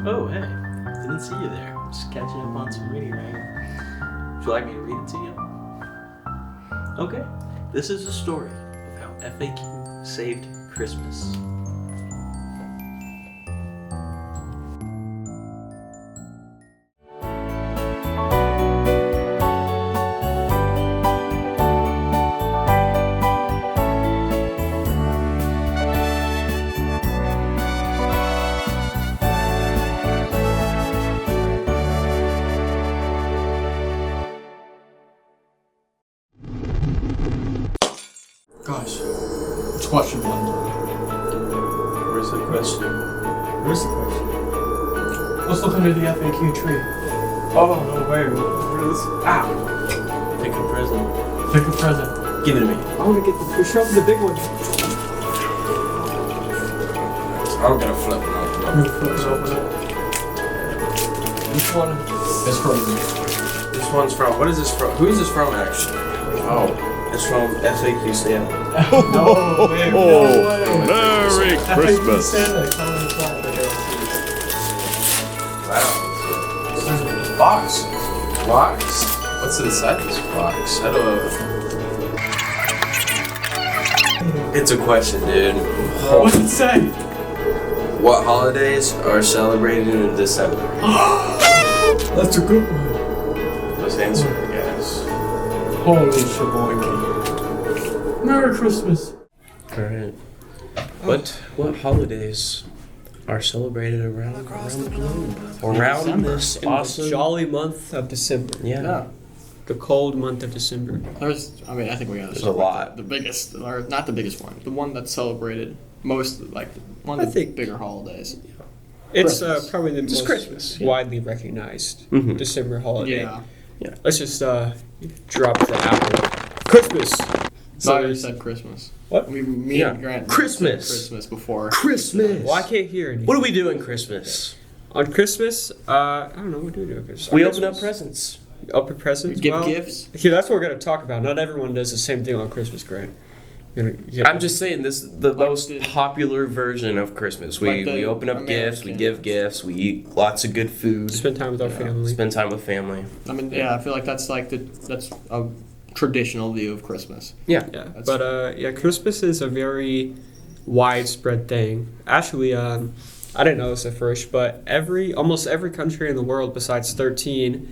Oh, hey. Didn't see you there. Just catching up on some reading, right? Would you like me to read it to you? Okay. This is a story of how FAQ saved Christmas. Gosh, it's question one. Where's the question? Where's the question? Let's look under the FAQ tree. Oh, no way. What is this? Ah! Pick a present. Pick a present. Give it to me. I want to get the show the big one. I'm gonna flip it open. Which one is from? This one's from, what is this from? Who is this from, actually? Oh, it's from FAQ Santa. No way. No way. Merry Christmas. Wow. There's a box. Box? What's inside this box? I don't know. It's a question, dude. What's it say? What holidays are celebrated in December? That's a good one. Let's answer it, guys. Holy sheboygan. Merry Christmas. Alright. What holidays are celebrated around the globe? Around this In awesome... the jolly month of December. Yeah. The cold month of December. I think we got There's a lot. The biggest, or not the biggest one, the one that's celebrated most, like one of the bigger holidays. It's Christmas. probably the most Christmas, yeah. widely recognized Mhm. December holiday. Yeah. Let's just drop the apple. Christmas. So So you said Christmas. What? Me Yeah. and Grant Christmas. said Christmas before. Christmas! well, I can't hear anything. What do we do in Christmas? On Christmas, I don't know. What do we do on Christmas? We On open up Christmas? presents. Open presents. Give well, gifts. Yeah, that's what we're gonna talk about. Not everyone does the same thing on Christmas, Grant. I'm just saying this is the Like most the- popular version of Christmas. We open up gifts, we American. give gifts, we eat lots of good food, spend time with our family. spend time with family. I mean, yeah, I feel like that's that's a traditional view of Christmas. Yeah, That's- but Christmas is a very widespread thing. Actually, I didn't know this at first, but almost every country in the world besides 13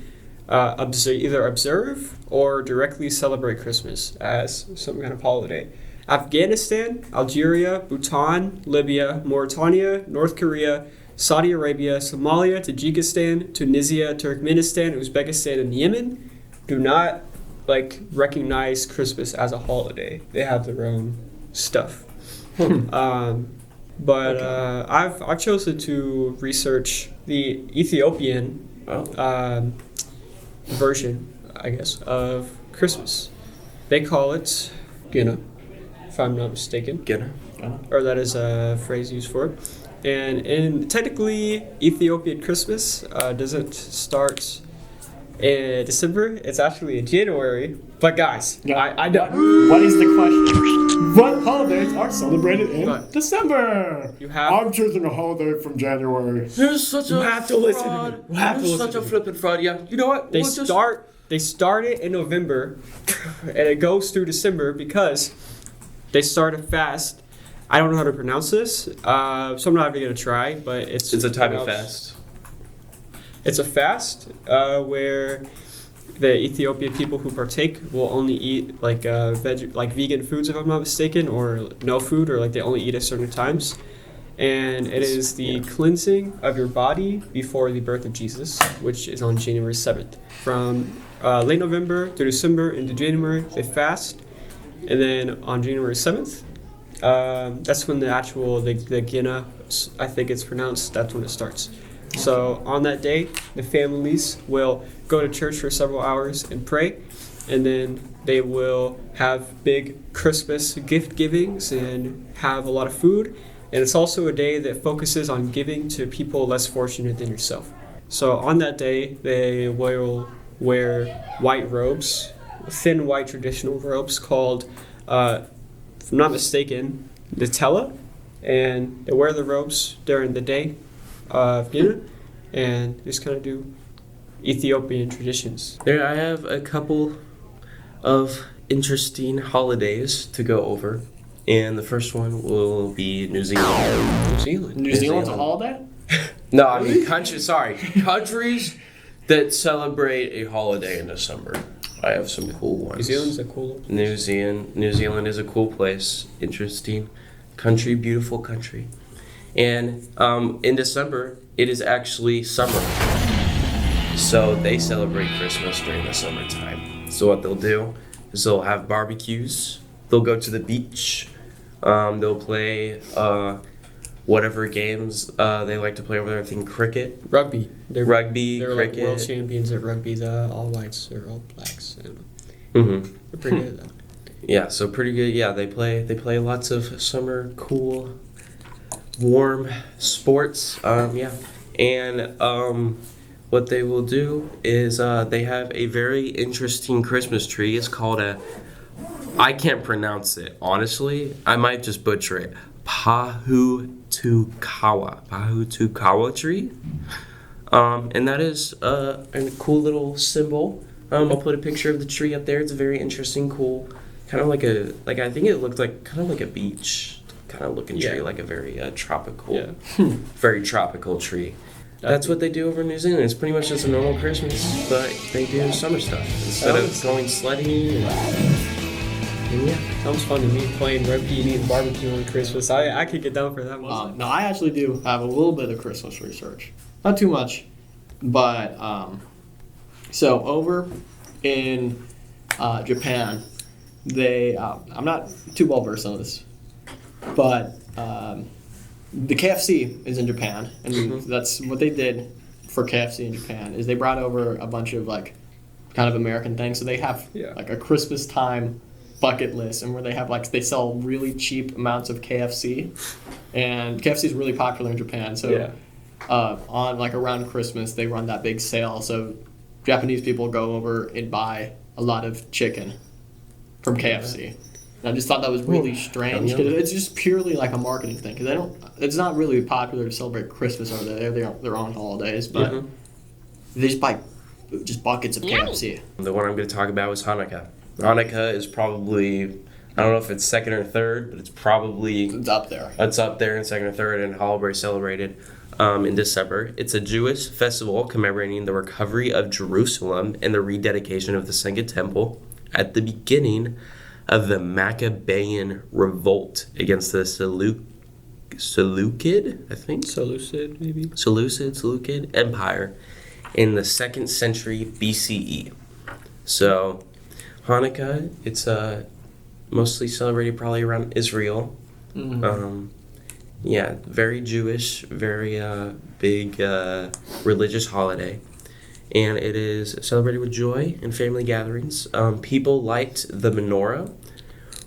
either observe or directly celebrate Christmas as some kind of holiday. Afghanistan, Algeria, Bhutan, Libya, Mauritania, North Korea, Saudi Arabia, Somalia, Tajikistan, Tunisia, Turkmenistan, Uzbekistan, and Yemen do not recognize Christmas as a holiday. They have their own stuff. I've chosen to research the Ethiopian version, I guess, of Christmas. They call it Gina, if I'm not mistaken. Gina. Or that is a phrase used for it. And technically, Ethiopian Christmas doesn't start in December. It's actually in January. But guys, I know. What is the question? What holidays are celebrated in What? December? You have- I'm choosing a holiday from January. You're such a have to listen to me. You have to You're listen such a to me. flippin' fraud. Yeah. You know what? They start it in November, and it goes through December because they start a fast. I don't know how to pronounce this, so I'm not even gonna try. But it's It's a type of pronounced- fast. It's a fast where the Ethiopian people who partake will only eat vegan foods, if I'm not mistaken, or no food, or they only eat at certain times. And it is the cleansing of your body before the birth of Jesus, which is on January 7th. From late November to December into January, they fast. And then on January 7th, that's when the Gina, I think it's pronounced, that's when it starts. So on that day, the families will go to church for several hours and pray, and then they will have big Christmas gift givings and have a lot of food. And it's also a day that focuses on giving to people less fortunate than yourself. So on that day, they will wear white robes, thin white traditional robes called, if I'm not mistaken, Nutella. And they wear the robes during the day of dinner. and just kind of do Ethiopian traditions. There, I have a couple of interesting holidays to go over, and the first one will be New Zealand. New Zealand. New Zealand's a holiday? No, I mean countries that celebrate a holiday in December. I have some cool ones. New Zealand's a cool. New Zealand is a cool place. Interesting country, beautiful country. And in December, it is actually summer. So they celebrate Christmas during the summertime. So what they'll do is they'll have barbecues. They'll go to the beach. They'll play whatever games they like to play over there. I think cricket. Rugby. They're They're cricket. like world champions at rugby. The all whites or all blacks. I don't know. Mm-hmm. They're pretty good though. Yeah, so pretty good. Yeah, they play lots of summer cool, warm sports. Yeah, and what they will do is they have a very interesting Christmas tree. It's called I can't pronounce it honestly. I might just butcher it. Pahutukawa tree. And that is a cool little symbol. I'll put a picture of the tree up there. It's very interesting, cool. Kind of like I think it looked like kind of like a beach kind of looking tree, like a very tropical, very tropical tree. That's what they do over in New Zealand. It's pretty much just a normal Christmas, but they do summer stuff instead of going sledding. And yeah, Sounds fun to me, playing rugby and eating barbecue on Christmas. I could get down for that one. No, I actually do have a little bit of Christmas research. Not too much, but so over in Japan, they I'm not too well versed on this, but the KFC is in Japan, and that's what they did for KFC in Japan is they brought over a bunch of like kind of American things. So they have like a Christmas time bucket list, and where they have like they sell really cheap amounts of KFC, and KFC is really popular in Japan. So on like around Christmas they run that big sale. So Japanese people go over and buy a lot of chicken from KFC. And I just thought that was really strange because it's just purely like a marketing thing because they don't. It's not really popular to celebrate Christmas over there. They have their own holidays, but they just buy just buckets of KFC. The one I'm going to talk about is Hanukkah. Hanukkah is probably, I don't know if it's second or third, but it's up there. It's up there in second or third, and holiday celebrated in December. It's a Jewish festival commemorating the recovery of Jerusalem and the rededication of the Second Temple at the beginning of the Maccabean revolt against the Seleucid Empire in the 2nd century BCE. So Hanukkah, it's mostly celebrated probably around Israel. Very Jewish, very big religious holiday. And it is celebrated with joy and family gatherings. People light the menorah,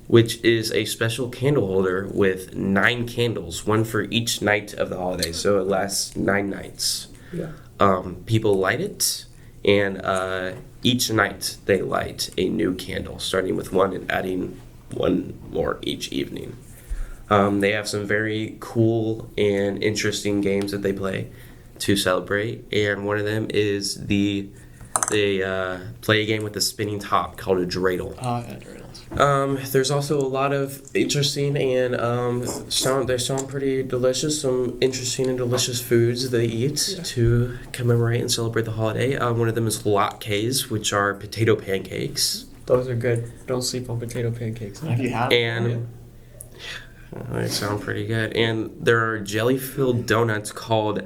which is a special candle holder with 9 candles, one for each night of the holiday. So it lasts 9 nights. People light it, and each night they light a new candle, starting with one and adding one more each evening. They have some very cool and interesting games that they play to celebrate, and one of them is they play a game with a spinning top called a dreidel. Dreidels. There's also a lot of interesting and they sound pretty delicious. Some interesting and delicious foods they eat to commemorate and celebrate the holiday. One of them is latkes, which are potato pancakes. Those are good. Don't sleep on potato pancakes. Have you had them? They sound pretty good. And there are jelly-filled donuts called,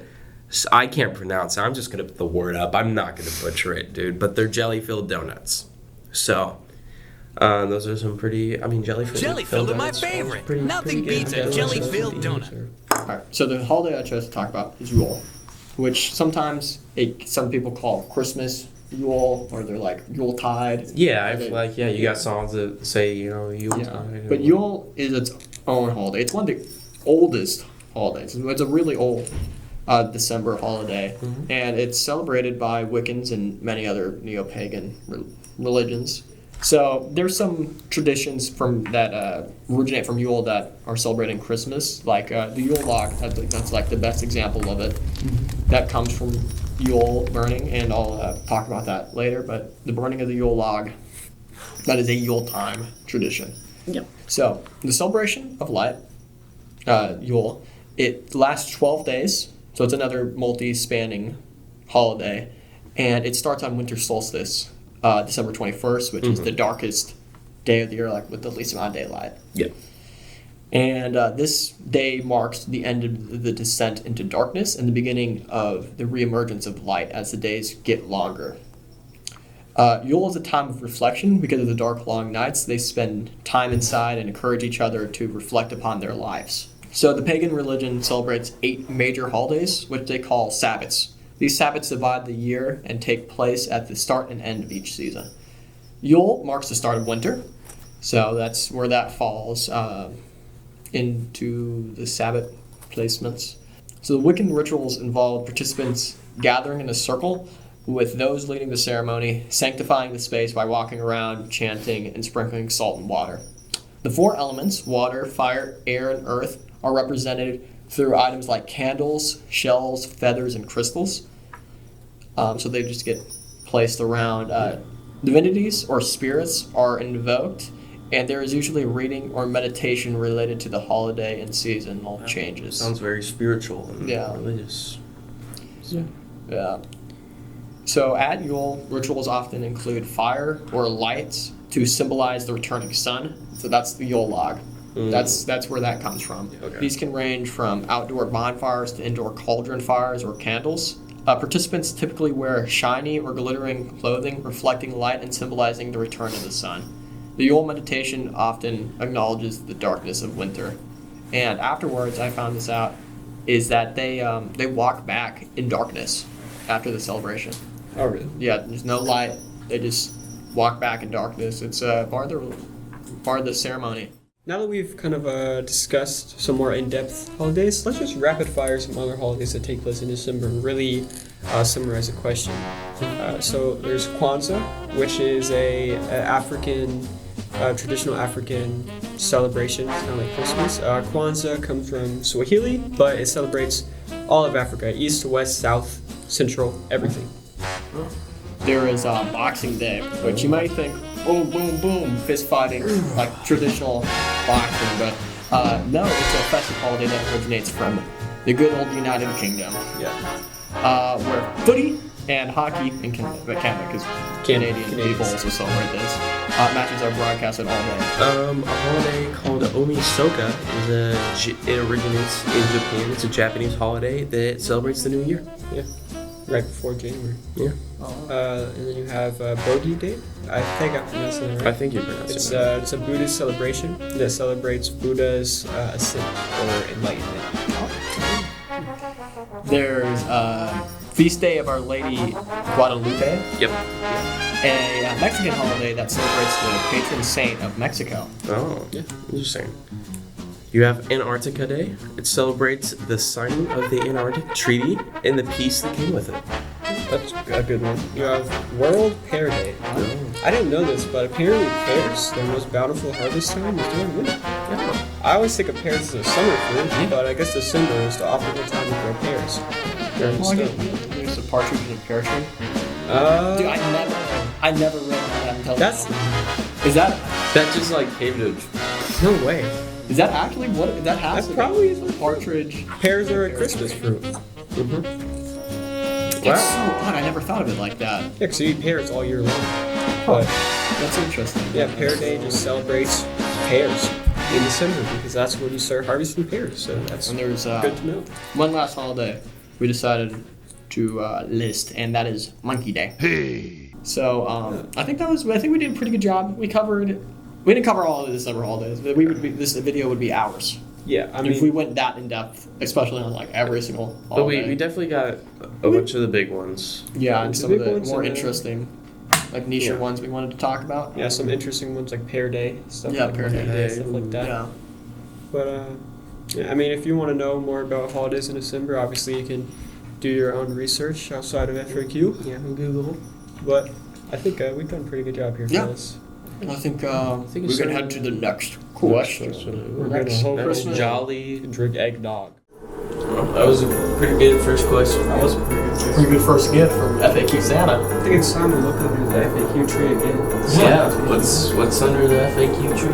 I can't pronounce it. I'm just going to put the word up. I'm not going to butcher it, dude. But they're jelly-filled donuts. So, those are some pretty, jelly-filled are my favorite. Nothing beats a jelly-filled donut. All right, so the holiday I chose to talk about is Yule, which sometimes some people call Christmas Yule, or they're like Yuletide. Yeah, you got songs that say, Yuletide. Yeah. But Yule is its own holiday. It's one of the oldest holidays. It's a really old December holiday, and it's celebrated by Wiccans and many other neo-pagan religions. So there's some traditions from that originate from Yule that are celebrating Christmas, like the Yule log. That's like the best example of it. That comes from Yule burning, and I'll talk about that later. But the burning of the Yule log, that is a Yule time tradition. Yep. So the celebration of light, Yule, it lasts 12 days. So it's another multi-spanning holiday, and it starts on winter solstice. December 21st, which is the darkest day of the year, like with the least amount of daylight. Yeah. And this day marks the end of the descent into darkness and the beginning of the reemergence of light as the days get longer. Yule is a time of reflection because of the dark, long nights. They spend time inside and encourage each other to reflect upon their lives. So the pagan religion celebrates 8 major holidays, which they call Sabbats. These Sabbats divide the year and take place at the start and end of each season. Yule marks the start of winter, so that's where that falls into the Sabbat placements. So the Wiccan rituals involve participants gathering in a circle with those leading the ceremony, sanctifying the space by walking around, chanting, and sprinkling salt and water. The 4 elements, water, fire, air, and earth, are represented through items like candles, shells, feathers, and crystals. So they just get placed around. Divinities or spirits are invoked, and there is usually a reading or meditation related to the holiday and seasonal changes. Sounds very spiritual and Yeah. religious. Yeah. So at Yule, rituals often include fire or lights to symbolize the returning sun. So that's the Yule log. That's where that comes from. Okay. These can range from outdoor bonfires to indoor cauldron fires or candles. Participants typically wear shiny or glittering clothing, reflecting light and symbolizing the return of the sun. The Yule meditation often acknowledges the darkness of winter. And afterwards, I found this out, is that they walk back in darkness after the celebration. Oh, really? Yeah, there's no light. They just walk back in darkness. It's part of the ceremony. Now that we've kind of discussed some more in-depth holidays, let's just rapid fire some other holidays that take place in December and really summarize the question. So there's Kwanzaa, which is a African, traditional African celebration. It's kind of like Christmas. Kwanzaa comes from Swahili, but it celebrates all of Africa, east, west, south, central, everything. There is Boxing Day, which you might think, boom, boom, boom, fist fighting, like traditional boxing, but no, it's a festive holiday that originates from the good old United Kingdom. Yeah. Where footy and hockey in Canada, because Canadian people also celebrate this. Matches are broadcasted all day. A holiday called Omisoka it originates in Japan. It's a Japanese holiday that celebrates the new year. Yeah. Right before January. Yeah. And then you have Brodie Day. I think I pronounced it right. I think you pronounced it right. It's a Buddhist celebration that celebrates Buddha's ascent or enlightenment. There's Feast Day of Our Lady Guadalupe, Yep. a Mexican holiday that celebrates the patron saint of Mexico. Oh, yeah. Interesting. You have Antarctica Day. It celebrates the signing of the Antarctic Treaty and the peace that came with it. That's a good one. You have World Pear Day. I didn't know this, but apparently pears, their most bountiful harvest time, is during winter. Yeah. I always think of pears as a summer fruit, but I guess December is the optimal time to grow pears. There's a partridge in a pear tree. Dude, I never read that until Is That just like came to. No way. Is that actually what that has? That probably is a partridge. Pears are a Christmas fruit. That's so odd. I never thought of it like that. Yeah, because you eat pears all year long. But That's interesting. yeah, Pear Day just celebrates pears in December because that's when you start harvesting pears. So that's And there's good to know. one last holiday we decided to list, and that is Monkey Day. Hey. So I think we did a pretty good job. We didn't cover all of the December holidays. This video would be hours. Yeah, I mean, if we went that in depth, especially on like every single holiday. But we definitely got a bunch of the big ones. Yeah, and The some of big the ones more and interesting, like niche ones we wanted to talk about. yeah, some interesting ones like Pear Day, stuff Yeah, like Pear that, Day. stuff like that. Yeah. But yeah, I mean, if you want to know more about holidays in December, obviously you can do your own research outside of FAQ. Yeah, on Google. But I think we've done a pretty good job here, Yeah. fellas. I think it's we can head to the next question. We're gonna hope That was jolly. drink eggnog. That was a pretty good first question. That was a pretty good. Pretty good first gift from FAQ Santa. I think it's time to look under the FAQ tree again. Yeah. What's under the FAQ tree?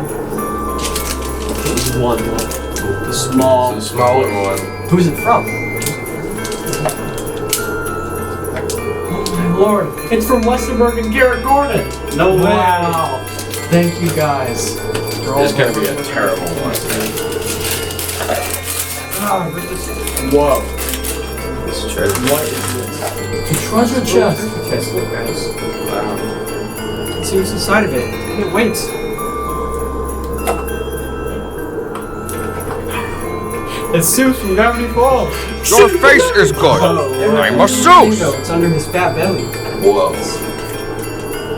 One. The smaller one. Who's it from? Oh my lord! It's from Westerberg and Garrett Gordon. No way. Wow! Thank you guys. This is gonna be a terrible one. Whoa! This treasure. What is this? The treasure chest. Chest, look, guys. Wow. See what's inside of it. It waits. It's Seuss from Gravity Falls. Your face is good. I'm a Seuss. It's under his fat belly. Whoa.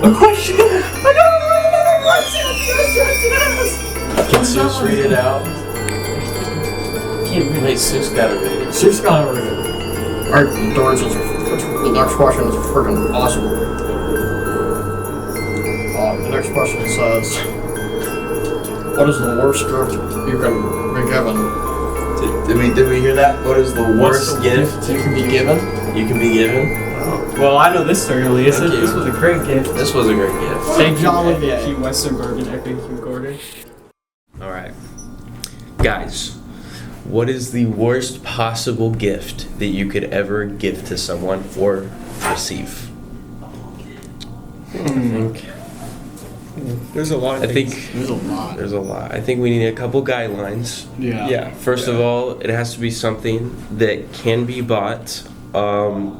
A question. I got another question. Yes. Can Seuss read it out? Can't read Hey, Seuss got it read. Seuss got it. Alright, Doris, the next question is freaking awesome. The next question says, what is the worst gift you can be given? Did we hear that? What is the worst gift You can be given? you can be given? Well, I know this certainly isn't. Thank you. This was a great gift. This was a great gift. Thank you, Jolly FAQ Westerberg and FAQ Gordon. All right, guys. What is the worst possible gift that you could ever give to someone or receive? There's a lot of I things. think There's a lot. there's a lot. I think we need a couple guidelines. Yeah. First of all, it has to be something that can be bought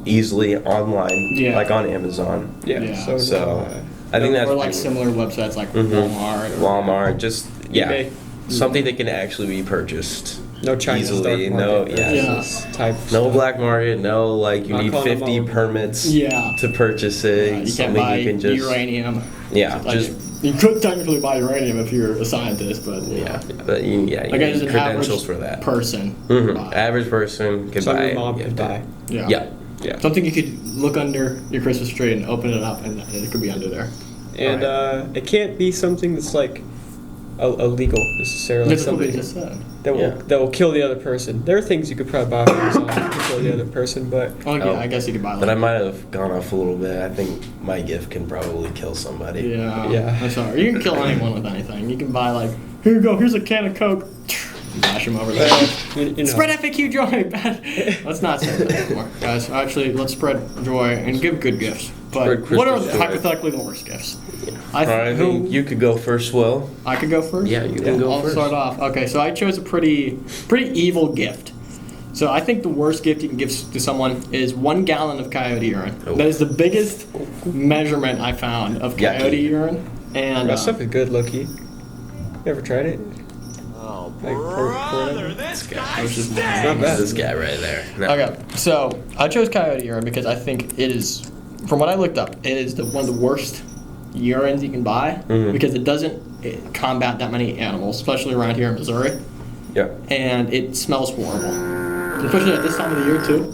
easily online, Yeah. like on Amazon. Yeah. Yeah. So I think that's Or like pretty- similar websites like Mhm. Walmart. Walmart, just eBay. something that can actually be purchased No Chinese easily. dark No, market Yeah. type. no stuff. black market. No, like you Not need calling them 50 all. permits Yeah. to purchase it. You can't Something buy you can just uranium. yeah, Like, just you could technically buy uranium if you're a scientist, but yeah, but you Like need as an credentials average for that. person. Mhm. buy. Average person can Some buy your it. mom You could have to- buy. Yeah. Yeah. Yeah. Something you could look under your Christmas tree and open it up, and it could be under there. And it can't be something that's like illegal necessarily. That's what we Something just said. that will kill the other person. There are things you could probably buy from Amazon to kill the other person, but Oh, yeah, Oh. I guess you could buy But I like. might have gone off a little bit. I think my gift can probably kill somebody. Yeah. Yeah. I'm sorry. You can kill anyone with anything. You can buy like, here you go. Here's a can of Coke. Bash him over there. you know. Spread FAQ joy. Let's not say that anymore, guys. Actually, let's spread joy and give good gifts. But Spread what are Christmas joy. hypothetically the worst gifts? All right, I think you could go first, Will. I could go first. Yeah, you can go I'll first. start off. Okay, so I chose a pretty evil gift. So I think the worst gift you can give to someone is 1 gallon of coyote urine. Oh. That is the biggest measurement I found of Yucky. coyote urine. And That stuff is good, Loki. You ever tried it? Oh, Like, brother, this guy Which is Not stinks. bad. This guy right there. No. okay, so I chose coyote urine because I think it is, from what I looked up, it is one of the worst urines you can buy Mhm. because it doesn't combat that many animals, especially around here in Missouri, Yeah. and it smells horrible, especially at this time of the year too.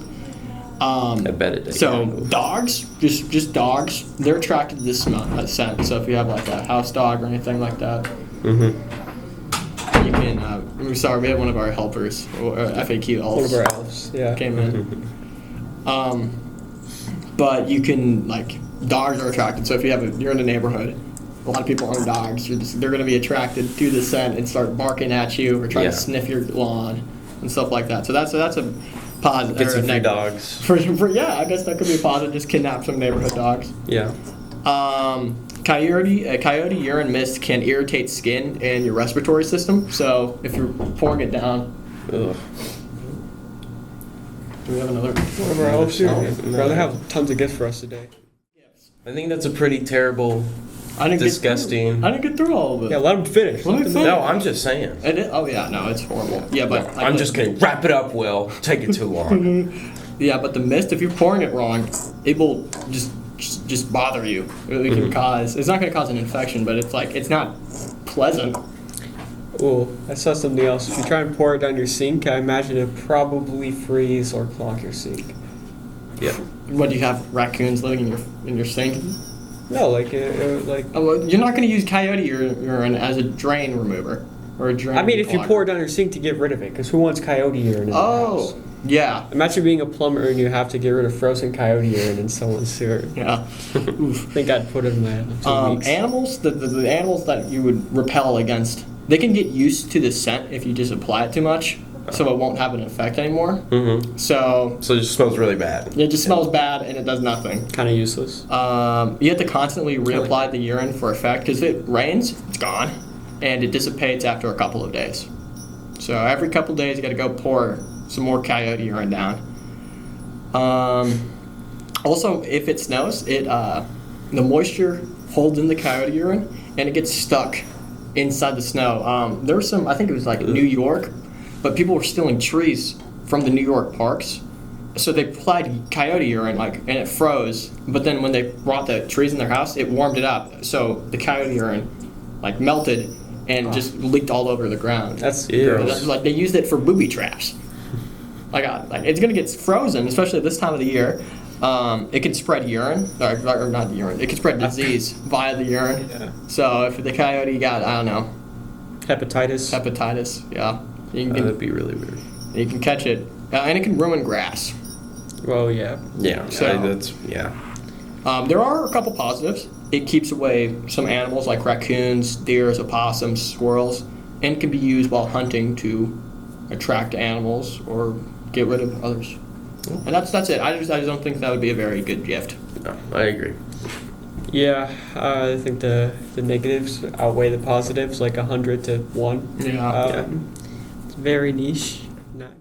I bet it does. So dogs, just dogs, they're attracted to this smell, that scent. So if you have like a house dog or anything like that, Mm-hmm. you can. I'm sorry, we had one of our helpers, FAQ One elves, of our elves. Yeah. came in. But you can like dogs are attracted. So if you're in the neighborhood, a lot of people own dogs. They're going to be attracted to the scent and start barking at you or trying Yeah. to sniff your lawn and stuff like that. So that's a positive. Get or a some free negative. dogs. Yeah, I guess that could be a positive. Just kidnap some neighborhood dogs. Yeah. Coyote urine mist can irritate skin and your respiratory system. So if you're pouring it down, Ugh. do we have another? One of our elves here. No. Brother have tons of gifts for us today. I think that's a pretty terrible, I didn't disgusting. I didn't get through all of it. Yeah, let him finish. Let me him finish. No, I'm just saying. Oh yeah, no, it's horrible. Yeah, but I'm just kidding. Wrap it up, Will. Take it too long. Yeah, but the mist, if you're pouring it wrong, it will just bother you. It can cause. It's not going to cause an infection, but it's not pleasant. Oh, I saw something else. If you try and pour it down your sink, I imagine it probably freeze or clog your sink. Yeah. What do you have? Raccoons living in your sink? No, like Oh, well, you're not going to use coyote urine as a drain remover or a drain. I mean, if you clogger. pour it down your sink to get rid of it, because who wants coyote urine in their house? Oh, yeah. Imagine being a plumber and you have to get rid of frozen coyote urine in someone's sewer. Yeah. I think I'd put it in my 2 weeks. Animals, the animals that you would repel against, they can get used to the scent if you just apply it too much, so it won't have an effect anymore. Mm-hmm. So So it just smells really bad. it just smells bad and it does nothing. Kind of useless. You have to constantly reapply the urine for effect because if it rains, it's gone, and it dissipates after a couple of days. So every couple of days, you got to go pour some more coyote urine down. Also, if it snows, the moisture holds in the coyote urine and it gets stuck inside the snow. There was some, I think it was like New York, but people were stealing trees from the New York parks. So they applied coyote urine, and it froze. But then when they brought the trees in their house, it warmed it up. So the coyote urine, melted and just leaked all over the ground. That's Ew. gross. That's they used it for booby traps. It's gonna get frozen, especially this time of the year. It can spread urine, or not urine. It can spread disease via the urine. Yeah. So if the coyote got, I don't know, Hepatitis. yeah, That'd be really weird. you can catch it, and it can ruin grass. Well, yeah. Yeah. So- yeah. There are a couple positives. It keeps away some animals like raccoons, deers, opossums, squirrels, and can be used while hunting to attract animals or get rid of others. And that's it. I just don't think that would be a very good gift. No, I agree. Yeah, I think the negatives outweigh the positives, like 100 to 1. Yeah. It's very niche. Not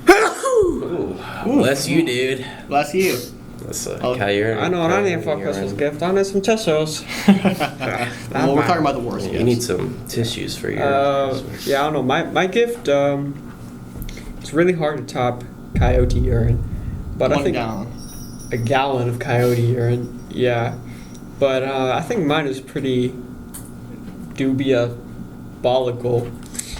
Ooh, bless you, dude. Bless you. That's Oh, coyote. I know what I need for a Christmas gift. I need some tissues. Well, we're talking about the worst You gifts. need some tissues for your. Yeah, I don't know. My gift, it's really hard to top coyote urine. But I 1 think gallon. a gallon of coyote urine, yeah. But I think mine is pretty diabolical.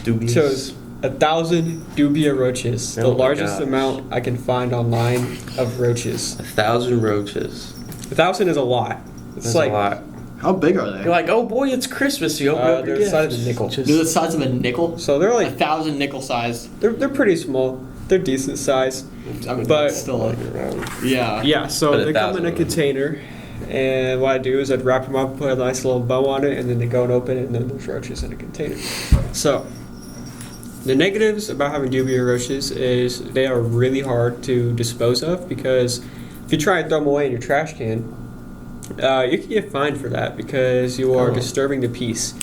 Dubious. Chose 1,000 dubia roaches, the Oh my largest gosh. amount I can find online of roaches. 1,000 roaches. 1,000 is a lot. It's That's like a lot. How big are they? You're like, oh boy, it's Christmas. You open up they're your the size gift. of a nickel. They're the size of a nickel. So they're like 1,000 nickel size. they're pretty small. They're decent size. I mean, But- it's still Around. yeah. Yeah, so But they come 1,000 in a of them. container, and what I do is I'd wrap them up, put a nice little bow on it, and then they go and open it, and then there's roaches in a container. So, the negatives about having dubia roaches is they are really hard to dispose of because if you try and throw them away in your trash can, you can get fined for that because you are disturbing the peace.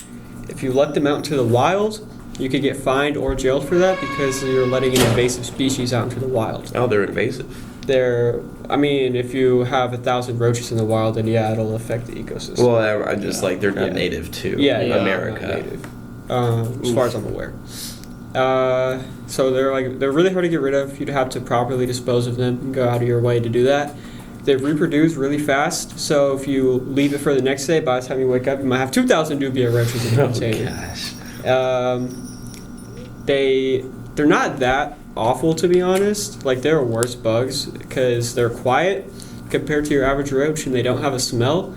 If you let them out into the wild, you could get fined or jailed for that because you're letting an invasive species out into the wild. Oh, they're invasive. If you have 1,000 roaches in the wild, then yeah, it'll affect the ecosystem. Well, I just like they're not Yeah. native to yeah, America. not native. As far as I'm aware. So they're really hard to get rid of. You'd have to properly dispose of them and go out of your way to do that. They reproduce really fast, so if you leave it for the next day, by the time you wake up, you might have 2,000 dubia roaches in the Oh container. gosh. They're not that awful, to be honest. Like, they're worse bugs because they're quiet compared to your average roach and they don't have a smell.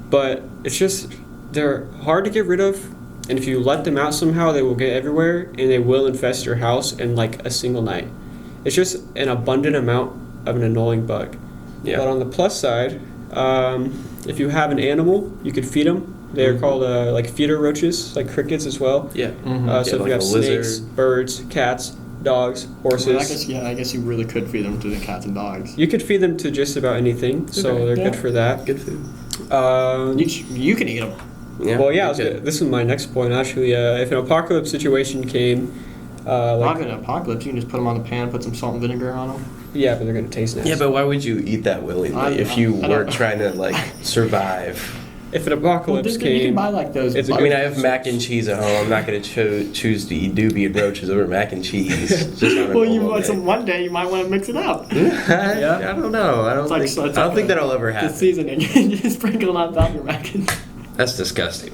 But it's just, they're hard to get rid of. And if you let them out somehow, they will get everywhere and they will infest your house in like a single night. It's just an abundant amount of an annoying bug. Yeah. But on the plus side, if you have an animal, you could feed them. They're called like feeder roaches, like crickets as well. Yeah. So Yeah, if you like have a snakes, lizard. birds, cats, dogs, horses, Well, I guess you really could feed them to the cats and dogs. you could feed them to just about anything. So Okay. they're Yeah. good for that. Good food. You can eat them. Yeah. Well, yeah, you could. this is my next point actually. If an apocalypse situation came, Not in an apocalypse. You can just put them on the pan, put some salt and vinegar on them. yeah, but they're gonna taste nice. Yeah, but why would you eat that willingly if you I don't weren't know. trying to like survive? if an apocalypse You came, can buy like those. It's a I good- mean, I have mac and cheese at home. I'm not going to choose to eat doobie and roaches over mac and cheese. Just on a well, you normal want day. some one day. You might want to mix it up. I don't know. I don't like- think. it's I don't like think the- that'll ever The happen. seasoning, you just sprinkle it on top of your mac and. That's disgusting.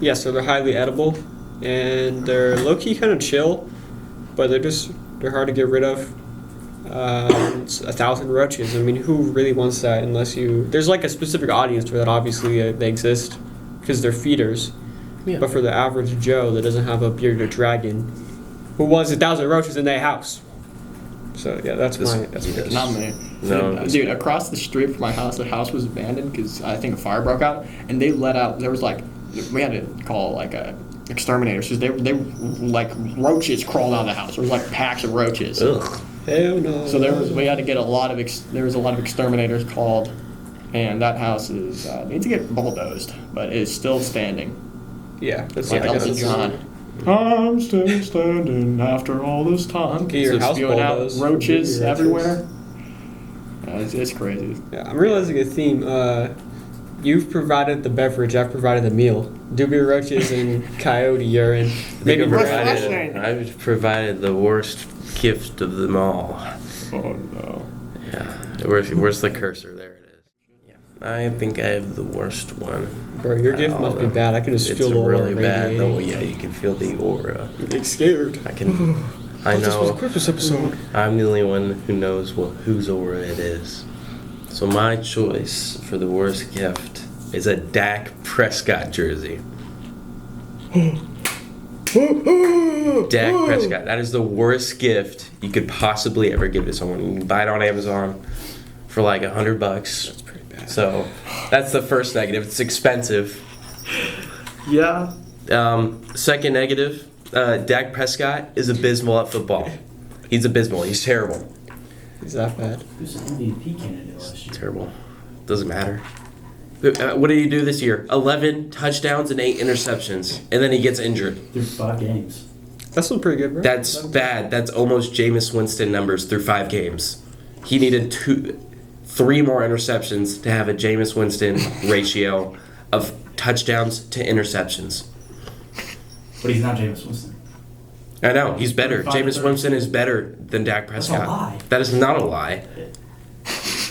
yeah, so they're highly edible, and they're low key kind of chill, but they're hard to get rid of. 1,000 roaches. I mean, who really wants that unless you... There's like a specific audience for that, obviously, they exist because they're feeders. Yeah. But for the average Joe that doesn't have a bearded dragon, who wants 1,000 roaches in their house? So yeah, that's my... Not me. No. Dude, across the street from my house, the house was abandoned because I think a fire broke out, and they let out. There was like, we had to call like a exterminators because they like roaches crawled out of the house. There was like packs of roaches. Ugh. Hell no. So we had to get a lot of exterminators called, and that house is needs to get bulldozed, but it's still standing. Yeah, that's Like I guess Elton it's John. I'm still standing after all this time. Get your house spewing out bulldozed. roaches Your everywhere. Yeah, it's crazy. Yeah, I'm realizing a theme. You've provided the beverage, I've provided the meal. Doobie roaches and coyote urine. Maybe I've provided the worst gift of them all. Oh no. Yeah. Where's the cursor? There it is. Yeah. I think I have the worst one. Bro, your gift must be bad. I can just feel the aura really bad. radiating. Oh yeah, you can feel the aura. I'm getting scared. I can. I This was a know. Christmas episode. I'm the only one who knows whose aura it is. So my choice for the worst gift is a Dak Prescott jersey. Dak Prescott. That is the worst gift you could possibly ever give to someone. You can buy it on Amazon for like $100. That's pretty bad. So that's the first negative. It's expensive. Yeah. Second negative, Dak Prescott is abysmal at football. He's abysmal. He's terrible. Is that bad? He was an MVP candidate last year. Terrible. Doesn't matter. What did he do this year? 11 touchdowns and 8 interceptions. And then he gets injured. Through 5 games. That's still pretty good, bro. That's bad. That's almost Jameis Winston numbers through 5 games. He needed 3 more interceptions to have a Jameis Winston ratio of touchdowns to interceptions. But he's not Jameis Winston. I know, he's better. 5 to Jameis 30. Winston is better than Dak That's Prescott. a lie. That is not a lie.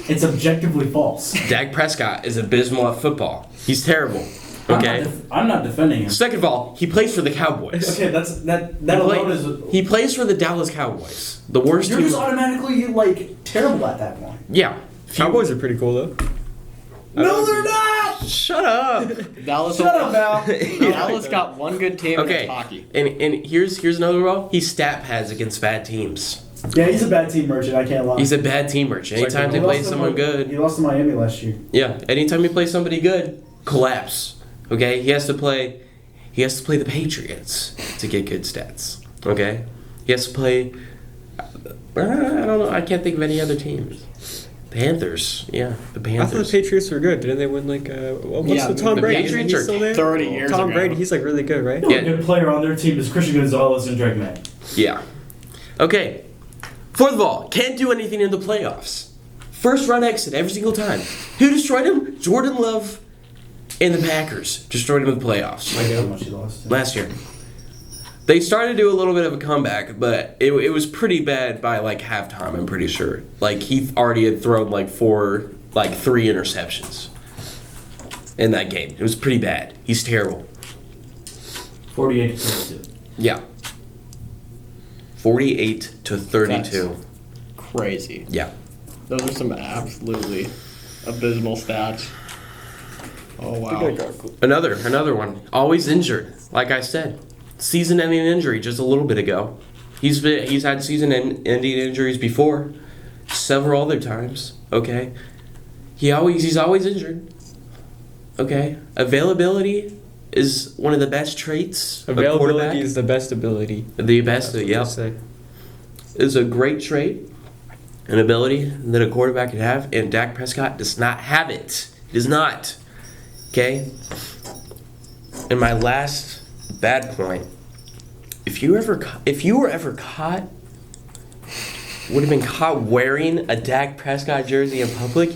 It's objectively false. Dak Prescott is abysmal at football. He's terrible. Okay? I'm not defending him. Second of all, he plays for the Cowboys. Okay, that alone is. He plays for the Dallas Cowboys. The worst You're team. just automatically like terrible at that point. Yeah. Cowboys are pretty cool, though. No, they're not. Shut up. Dallas. Shut up now. Dallas got one good team in Okay. hockey. And here's another role. He stat pads against bad teams. Yeah, he's a bad team merchant. I can't lie. He's a bad team merchant. Anytime they play someone good. He lost to Miami last year. Yeah. Anytime you play somebody good, collapse. Okay? He has to play the Patriots to get good stats. Okay? He has to play I don't know. I can't think of any other teams. Panthers. Yeah, the I Panthers. thought the Patriots were good. Didn't they win like what's Yeah, the Tom the Brady? Patriots He's are still there? 30 years Tom ago. Brady, he's like really good, right? The only good player on their team is Christian Gonzalez and Drake May. Yeah. Okay. Fourth of all, can't do anything in the playoffs. First run exit every single time. Who destroyed him? Jordan Love and the Packers destroyed him in the playoffs How much he lost. last year. They started to do a little bit of a comeback, but it was pretty bad by like halftime, I'm pretty sure. Like he already had thrown like 3 interceptions in that game. It was pretty bad. He's terrible. 48 to 32. Yeah. 48 to 32. That's crazy. Yeah. Those are some absolutely abysmal stats. Oh wow. Another one. Always injured. Like I said, season-ending injury just a little bit ago. He's had season-ending injuries before, several other times. Okay, he's always injured. Okay, availability is one of the best traits. of a quarterback. Availability is the best ability. The best. That's what Yep. they say. Is a great trait, an ability that a quarterback could have, and Dak Prescott does not have it. He does not. Okay? And my last bad point, if you were ever caught, would have been caught wearing a Dak Prescott jersey in public,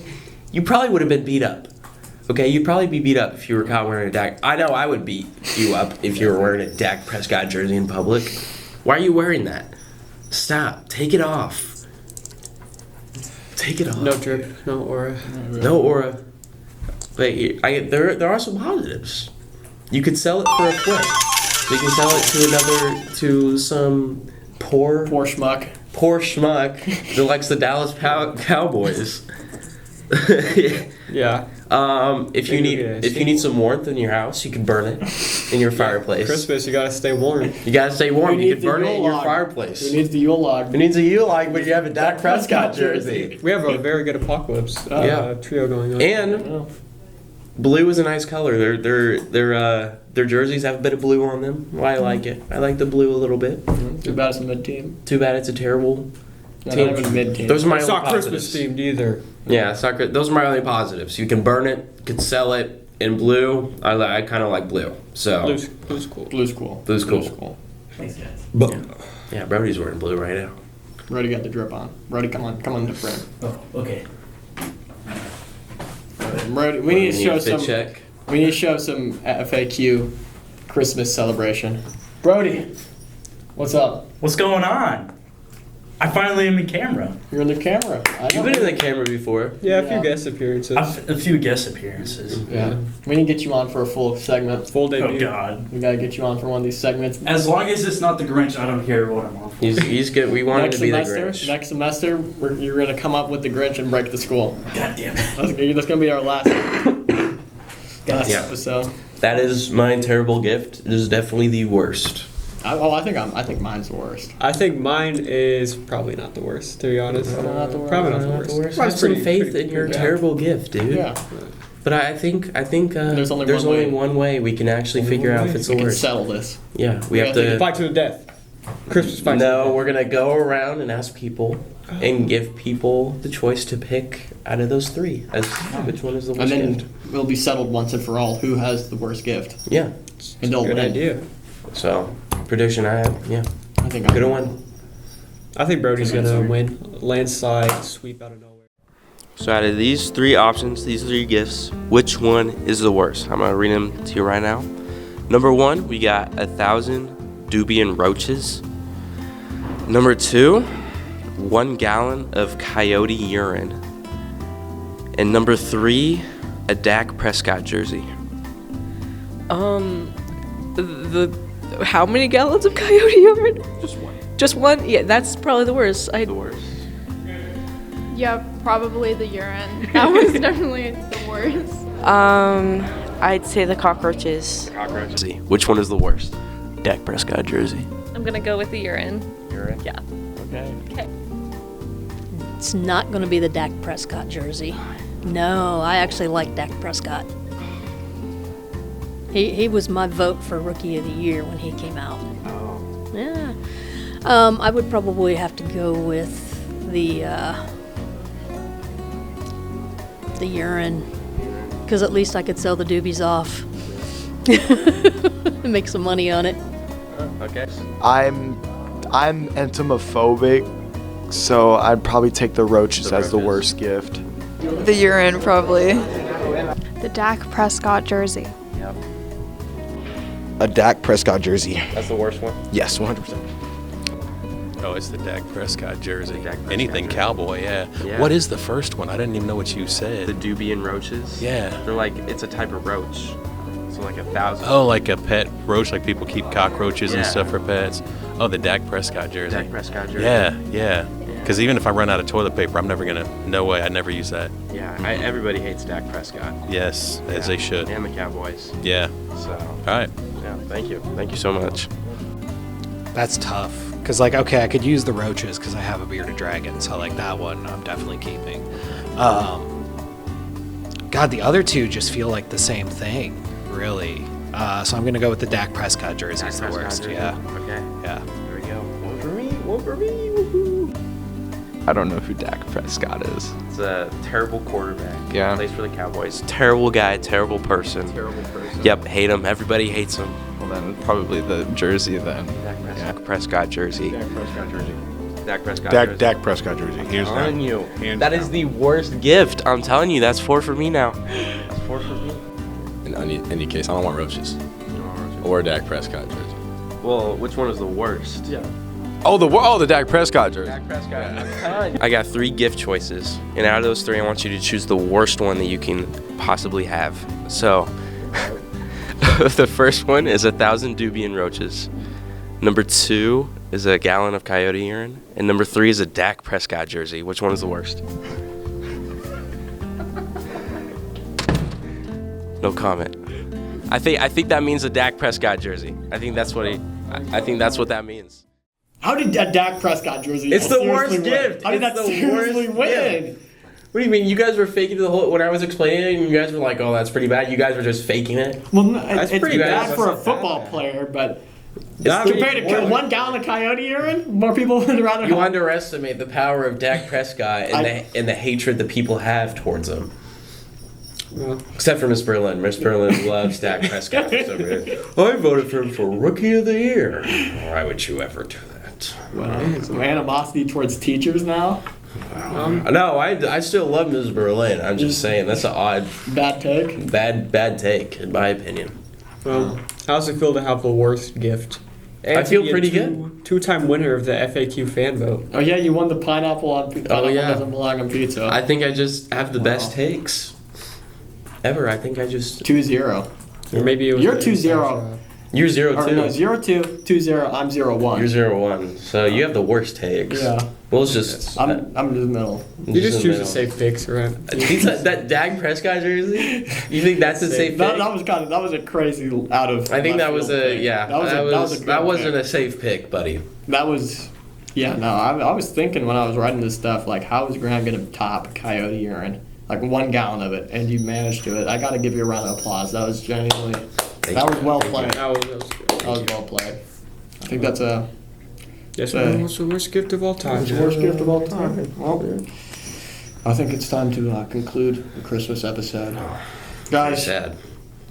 you probably would have been beat up. Okay, you'd probably be beat up if you were caught wearing a Dak. I know I would beat you up if you were wearing a Dak Prescott jersey in public. Why are you wearing that? Stop. Take it off. Take it off. No drip, no aura. No aura. But there are some positives. You could sell it for $1. You can sell it to some poor Poor schmuck. poor schmuck that likes the Dallas Cowboys. Yeah. If you need some warmth in your house, you can burn it in your fireplace. Christmas, you gotta stay warm. You gotta stay warm. Who You needs can burn the it in Yule your log? fireplace. Who needs the Yule log? Who needs a Yule log, but you have a Dak Prescott jersey? We have a very good apocalypse trio going on. And blue is a nice color. Their jerseys have a bit of blue on them. Well, I like it. I like the blue a little bit. Too bad it's a mid-team. Too bad it's a terrible Not team. even mid-team. Those are my It's only not Christmas positives. themed either. Yeah, soccer. Those are my only positives. You can burn it, you can sell it in blue. I kind of like blue. So Blue's cool. Blue's cool. Blue's cool. Thanks, guys. Yeah, Brodie's wearing blue right now. Brody got the drip on. Brody, come on to frame. Oh, okay. Brody, we need to show a fit some. check. We need to show some FAQ Christmas celebration. Brody, what's up? What's going on? I finally am in camera. You're in the camera. You've been in the camera before. Yeah, a Yeah. few guest appearances. A few guest appearances. Yeah. We need to get you on for a full segment. Full debut. Oh God! We gotta get you on for one of these segments. As long as it's not the Grinch, I don't care what I'm on for. He's good. We want him Next to be the semester, Grinch. next semester, you're gonna come up with the Grinch and break the school. God damn it! That's gonna be our last Yeah. episode. That is my terrible gift. It is definitely the worst. I think mine's the worst. I think mine is probably not the worst, to be honest. Not the worst. Probably not the worst. Have some faith pretty in your good. terrible gift, dude. Yeah. But I think There's only one way we can actually figure out if it's the We can worst. settle this. Yeah, we have have to to. Fight to the death. Christmas fight. No, we're gonna go around and ask people and give people the choice to pick out of those three as which one is the And worst then gift. it'll be settled once and for all who has the worst gift. Yeah. And they'll Good win. idea. So prediction I have, yeah, I think I'm gonna win. I think Brodie's gonna win. Landslide, sweep out of nowhere. So out of these three options, these three gifts, which one is the worst? I'm gonna read them to you right now. Number 1, we got 1,000 Dubian roaches. Number 2, 1 gallon of coyote urine. And number 3, a Dak Prescott jersey. How many gallons of coyote urine? Just one. Just one? Yeah, that's probably the worst. The worst. Yeah, probably the urine. That was definitely the worst. I'd say the cockroaches. Cockroach. Which one is the worst? Dak Prescott jersey. I'm gonna go with the urine. Urine? Yeah. Okay. It's not going to be the Dak Prescott jersey. No, I actually like Dak Prescott. He was my vote for Rookie of the Year when he came out. Oh. Yeah. I would probably have to go with the urine, because at least I could sell the doobies off and make some money on it. Okay. I'm entomophobic, so I'd probably take the roaches as the worst gift. The urine, probably. The Dak Prescott jersey. Yep. A Dak Prescott jersey. That's the worst one? Yes, 100%. Oh, it's the Dak Prescott jersey. Dak Prescott Anything jersey. cowboy, yeah. Yeah. What is the first one? I didn't even know what you said. The Dubian roaches? Yeah. They're like, it's a type of roach. So like 1,000. Oh, like a pet roach, like people keep cockroaches and Yeah. stuff for pets. Oh, the Dak Prescott jersey. Dak Prescott jersey. Yeah. Because even if I run out of toilet paper, I'm never gonna. No way, I never use that. Yeah, everybody hates Dak Prescott. Yes, as they should. And the Cowboys. Yeah. So, All right. yeah, thank you. Thank you so much. That's tough. Because, like, okay, I could use the roaches because I have a bearded dragon. So, like, that one I'm definitely keeping. God, the other two just feel like the same thing, really. So I'm going to go with the Dak Prescott jersey. It's the worst. jersey. Yeah. Okay. Yeah. There we go. One for me. One for me. Woohoo. I don't know who Dak Prescott is. It's a terrible quarterback. Yeah. Plays for the Cowboys. Terrible guy. Terrible person. Terrible person. Yep. Hate him. Everybody hates him. Well, then probably the jersey then. Dak Prescott jersey. Dak Prescott jersey. Dak Prescott jersey. Dak Prescott jersey. Hands down. telling you. Hands That down. is the worst gift. I'm telling you. That's 4 for me now. That's 4 for me. In any case, I don't want roaches. Or a Dak Prescott jersey. Well, which one is the worst? Yeah. Oh, the Dak Prescott jersey. Dak Prescott. I got 3 gift choices, and out of those 3, I want you to choose the worst one that you can possibly have. So, the first one is 1,000 Dubian roaches. Number 2 is a gallon of Coyote urine. And number 3 is a Dak Prescott jersey. Which one is the worst? No comment. I think that means a Dak Prescott jersey. I think that's what that means. How did that Dak Prescott jersey? It's the worst gift. How did that seriously win? What do you mean? You guys were faking the whole. When I was explaining it, and you guys were like, "Oh, that's pretty bad." You guys were just faking it. Well, no, it's pretty bad bad. for a football player, but Not compared to 1 gallon of Coyote urine, more people would rather. You underestimate the power of Dak Prescott and the hatred that people have towards him. Well, except for Miss Berlin. Miss Berlin loves Dak Prescott. I voted for him for Rookie of the Year. Why would you ever do that? Well, some animosity towards teachers now. No, I still love Ms. Berlin. I'm just saying that's an odd bad take. Bad take, in my opinion. Well, how's it feel to have the worst gift? And I feel to be pretty a good. Two-time winner of the FAQ fan vote. Oh yeah, you won the pineapple on pizza. Oh yeah, doesn't belong on pizza. I think I just have the best takes ever. I think I just 2-0. Or maybe it was you're 2-0. You're 0-2. No, 0-2, 2-0. I'm 0-1. You're 0-1. So you have the worst takes. Yeah. Well, it's just I'm in the middle. You just choose the safe picks, right? That Dak Prescott jersey. You think that's a safe pick? That was a crazy out of. I think that was a pick. yeah. That wasn't a safe pick, buddy. That was. Yeah, no, I was thinking when I was writing this stuff, like, how is Graham going to top Coyote urine? Like 1 gallon of it, and you managed to it. I got to give you a round of applause. That was genuinely. That was well played. That was well played. I think that's a. Yes, it's the worst gift of all time. It's the worst gift of all time. Well, I think it's time to conclude the Christmas episode. Guys, sad.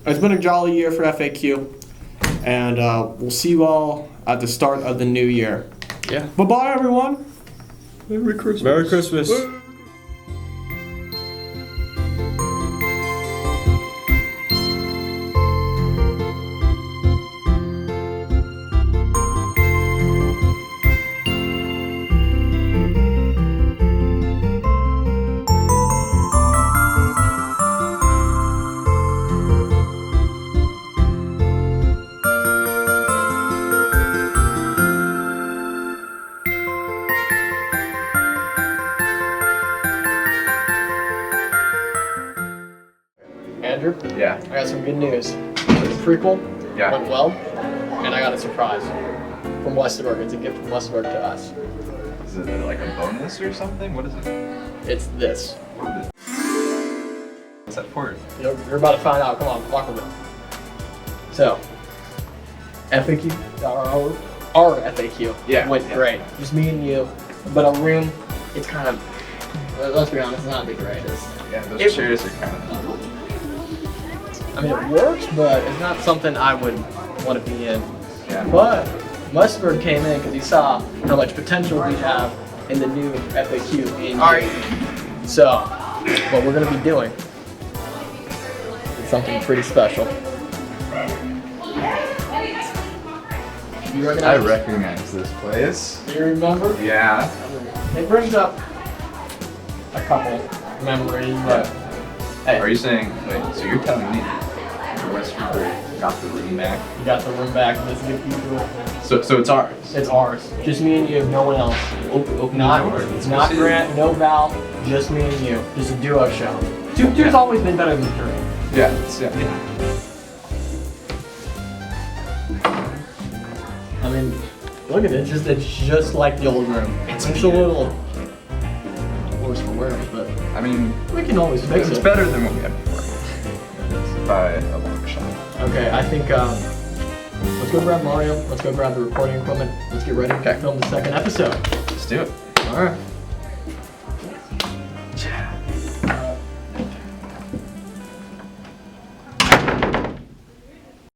It's been a jolly year for FAQ, and we'll see you all at the start of the new year. Yeah. Bye-bye, everyone. Merry Christmas. Merry Christmas. Andrew? Yeah. I got some good news. The prequel went well, and I got a surprise from Westerberg. It's a gift from Westerberg to us. Is it like a bonus or something? What is it? It's this. What's that for? You're about to find out. Come on, walk with me. So, FAQ, our FAQ went great. Just me and you, but a room, it's kind of, let's be honest, it's not the greatest. Yeah, those chairs are kind of... I mean, it works, but it's not something I would want to be in. Yeah. But Westerberg came in because he saw how much potential we have in the new FAQ. So, what we're going to be doing is something pretty special. You recognize? I recognize this place. Do you remember? Yeah. It brings up a couple memories, but hey. Are you saying, wait, so you're telling me Westerberg got the room back? You got the room back. This is the So it's ours? It's ours. Just me and you, no one else. Not Grant, no Val, just me and you. Just a duo show. Two's always been better than 3. Yeah. I mean, look at it. It's just like the old room. It's a little worse for wear, but I mean, we can always fix it. It's better than what we had before. By a long shot. Okay, I think let's go grab Mario. Let's go grab the recording equipment. Let's get ready to film the second episode. Let's do it. All right.